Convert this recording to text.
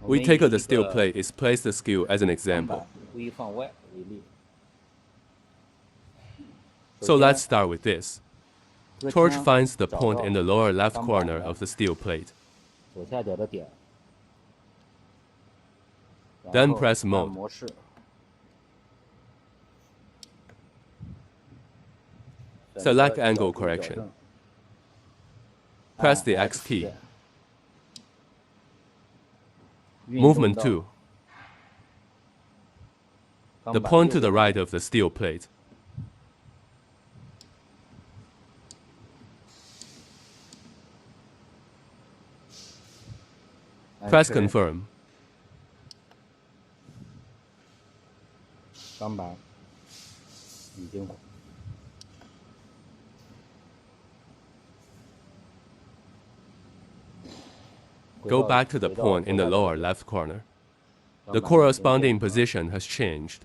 We take the steel plate is placed askew as an example. 故意放外为例。 So let's start with this. 这个 Torch 枪 finds the 找 point 到 in the lower left 钢板 corner 的 of the steel plate. 左下角的点，然 Then 后 press 按 mode. 模式， Select angle correction. Press the X key. Movement 2. The point to the right of the steel plate. Press confirm. 钢板已经 Go back to the point in the lower left corner. The corresponding position has changed.